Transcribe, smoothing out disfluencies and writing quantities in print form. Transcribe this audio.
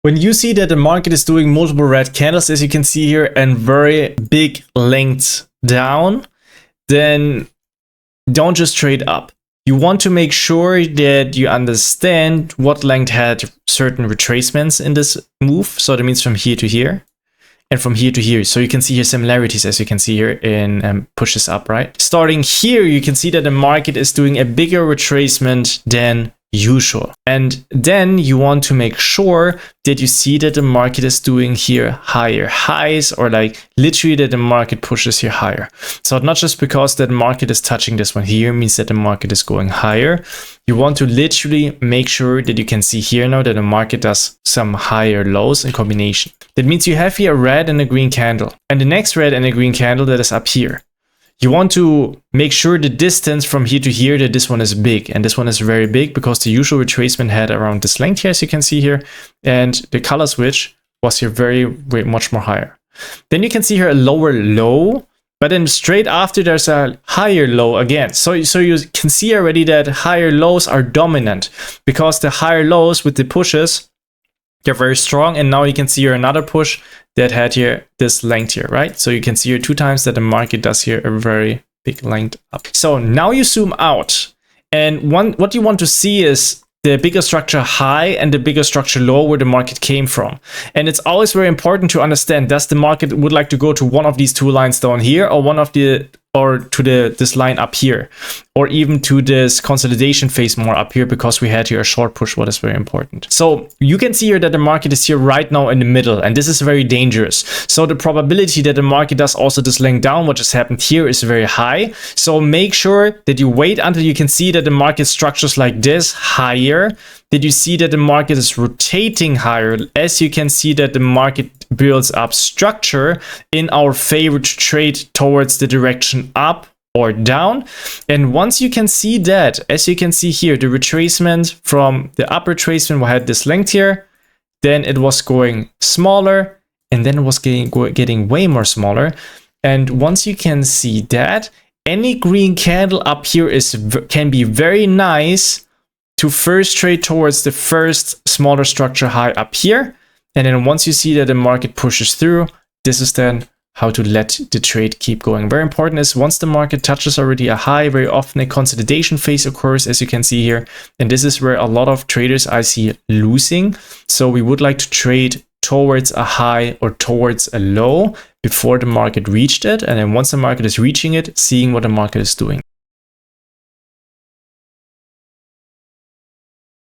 When you see that the market is doing multiple red candles, as you can see here, and very big lengths down, then don't just trade up. You want to make sure that you understand what length had certain retracements in this move. So that means from here to here and from here to here. So you can see here similarities, as you can see here in pushes up, right? Starting here, you can see that the market is doing a bigger retracement than usual. And then you want to make sure that you see that the market is doing here higher highs, or like literally that the market pushes here higher. So not just because that market is touching this one here means that the market is going higher. You want to literally make sure that you can see here now that the market does some higher lows in combination. That means you have here a red and a green candle, and the next red and a green candle that is up here. You want to make sure the distance from here to here, that this one is big, and this one is very big because the usual retracement had around this length here, as you can see here, and the color switch was here very much more higher. Then you can see here a lower low, but then straight after there's a higher low again. So you can see already that higher lows are dominant because the higher lows with the pushes, they're very strong. And now you can see here another push that had here this length here, right? So you can see here 2 times that the market does here a very big length up. So now you zoom out, and what you want to see is the bigger structure high and the bigger structure low where the market came from. And it's always very important to understand, does the market would like to go to one of these 2 lines down here, or one of the, or to this line up here, or even to this consolidation phase more up here, because we had here a short push, what is very important. So you can see here that the market is here right now in the middle, and this is very dangerous. So the probability that the market does also this length down, what just happened here, is very high. So make sure that you wait until you can see that the market structures like this higher, that you see that the market is rotating higher, as you can see that the market builds up structure in our favorite trade towards the direction up or down. And once you can see that, as you can see here, the retracement from the upper retracement had this length here, then it was going smaller, and then it was getting way more smaller. And once you can see that, any green candle up here can be very nice to first trade towards the first smaller structure high up here. And then once you see that the market pushes through, this is then how to let the trade keep going. Very important is once the market touches already a high, very often a consolidation phase occurs, as you can see here. And this is where a lot of traders I see losing. So we would like to trade towards a high or towards a low before the market reached it. And then once the market is reaching it, seeing what the market is doing.